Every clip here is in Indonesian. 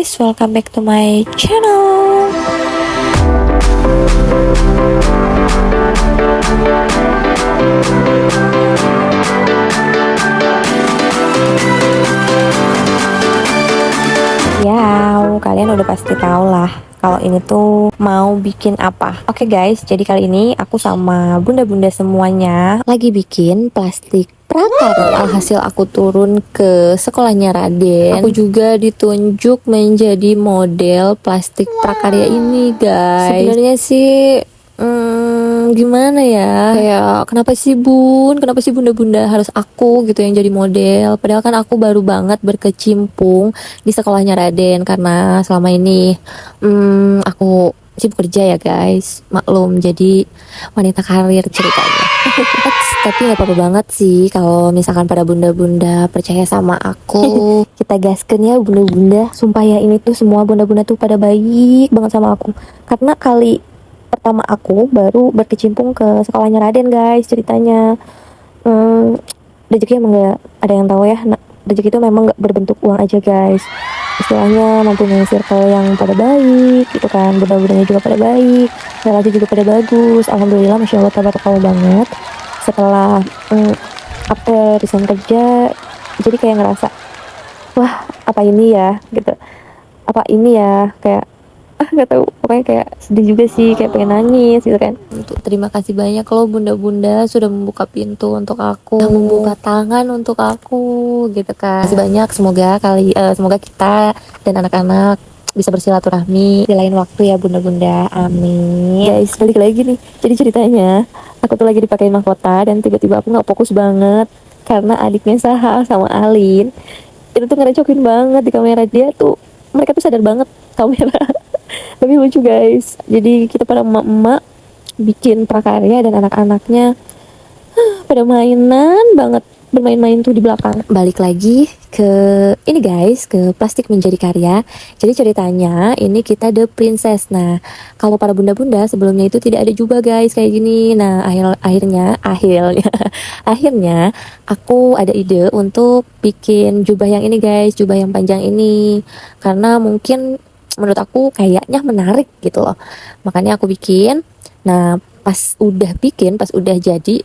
guys, welcome back to my channel. Ya, kalian udah pasti tahu lah kalau ini tuh mau bikin apa. Oke guys, jadi kali ini aku sama bunda-bunda semuanya lagi bikin plastik prakarya. Alhasil aku turun ke sekolahnya Raden. Aku juga ditunjuk menjadi model plastik prakarya ini guys. Sebenarnya sih gimana ya, kayak kenapa sih bunda-bunda harus aku gitu yang jadi model, padahal kan aku baru banget berkecimpung di sekolahnya Raden karena selama ini aku sibuk kerja ya guys, maklum, jadi wanita karir ceritanya. Tapi gak apa-apa banget sih kalau misalkan pada bunda-bunda percaya sama aku. Kita gasken ya bunda-bunda, sumpah ya ini tuh semua bunda-bunda tuh pada baik banget sama aku, karena kali pertama aku baru berkecimpung ke sekolahnya Raden guys ceritanya. Rezeki emang gak ada yang tahu ya, rezeki itu memang gak berbentuk uang aja guys, istilahnya mempunyai circle yang pada baik gitu kan, bunda-bundanya juga pada baik, relasi juga pada bagus, alhamdulillah, masya Allah, tabarakallah banget. Setelah after resign kerja, jadi kayak ngerasa wah apa ini ya gitu, apa ini ya, kayak nggak tahu, pokoknya kayak sedih juga sih, kayak pengen nangis gitu kan. Untuk terima kasih banyak kalau bunda-bunda sudah membuka pintu untuk aku, membuka tangan untuk aku gitu kan. Terima kasih banyak, semoga kita dan anak-anak bisa bersilaturahmi di lain waktu ya bunda-bunda, amin. Guys, balik lagi nih, jadi ceritanya aku tuh lagi dipakai mahkota dan tiba-tiba aku nggak fokus banget karena adiknya Saha sama Alin itu tuh ngerecokin banget di kamera. Dia tuh, mereka tuh sadar banget kamera. Tapi lucu guys, jadi kita pada emak-emak bikin prakarya dan anak-anaknya pada bermain-main tuh di belakang. Balik lagi ke ini guys, ke plastik menjadi karya. Jadi ceritanya ini kita The Princess. Nah, kalau para bunda-bunda sebelumnya itu tidak ada jubah guys kayak gini. Nah, akhirnya akhirnya aku ada ide untuk bikin jubah yang ini guys, jubah yang panjang ini, karena mungkin menurut aku kayaknya menarik gitu loh, makanya aku bikin. Nah, pas udah jadi,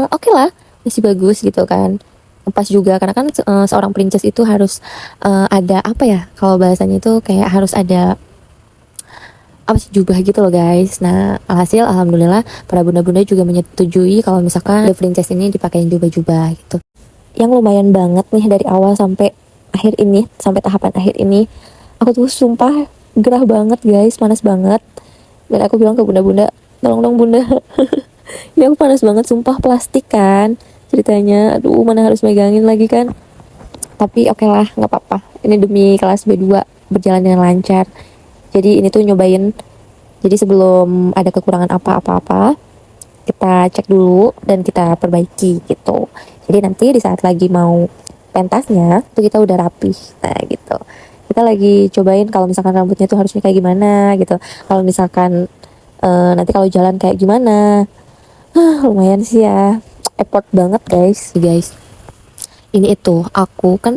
oke lah, masih bagus gitu kan, pas juga karena kan seorang princess itu harus ada apa ya, kalau bahasanya itu kayak harus ada apa sih, jubah gitu loh guys. Nah, alhasil alhamdulillah para bunda-bunda juga menyetujui kalau misalkan The Princess ini dipakein jubah-jubah gitu, yang lumayan banget nih dari awal sampai tahapan akhir ini. Aku tuh sumpah gerah banget guys, panas banget. Dan aku bilang ke bunda-bunda, tolong dong bunda. Ini aku panas banget, sumpah, plastik kan ceritanya. Aduh, mana harus megangin lagi kan. Tapi oke lah, gak apa-apa. Ini demi kelas B2 berjalan dengan lancar. Jadi ini tuh nyobain. Jadi sebelum ada kekurangan apa-apa, kita cek dulu dan kita perbaiki gitu. Jadi nanti di saat lagi mau pentasnya, tuh kita udah rapi. Nah gitu. Kita lagi cobain kalau misalkan rambutnya tuh harusnya kayak gimana gitu, kalau misalkan nanti kalau jalan kayak gimana. Lumayan sih ya, effort banget guys. Ini itu aku kan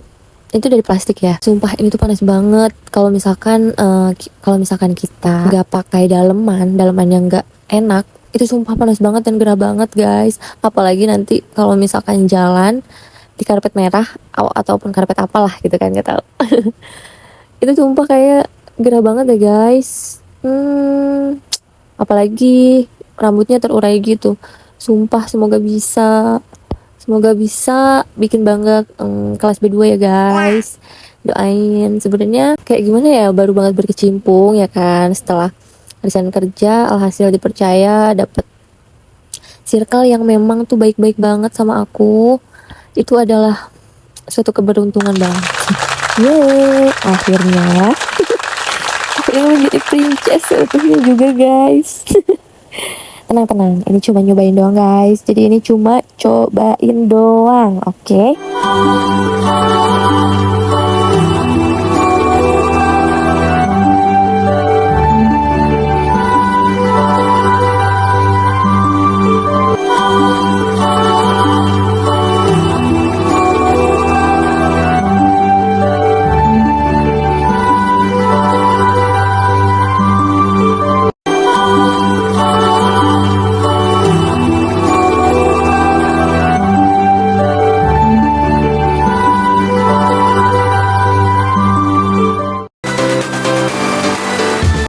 itu dari plastik ya, sumpah ini tuh panas banget. Kalau misalkan kita nggak pakai daleman yang nggak enak, itu sumpah panas banget dan gerah banget guys. Apalagi nanti kalau misalkan jalan di karpet merah ataupun karpet apalah gitu kan, nggak tahu. Itu sumpah kayak gerah banget ya guys. Apalagi rambutnya terurai gitu. Sumpah semoga bisa bikin bangga kelas B2 ya guys. Doain. Sebenarnya kayak gimana ya, baru banget berkecimpung ya kan, setelah resign kerja, alhasil dipercaya dapat circle yang memang tuh baik-baik banget sama aku. Itu adalah suatu keberuntungan banget. Yeay, akhirnya aku menjadi princess seutuhnya juga guys. Tenang, ini cuma nyobain doang guys. Jadi ini cuma cobain doang, oke?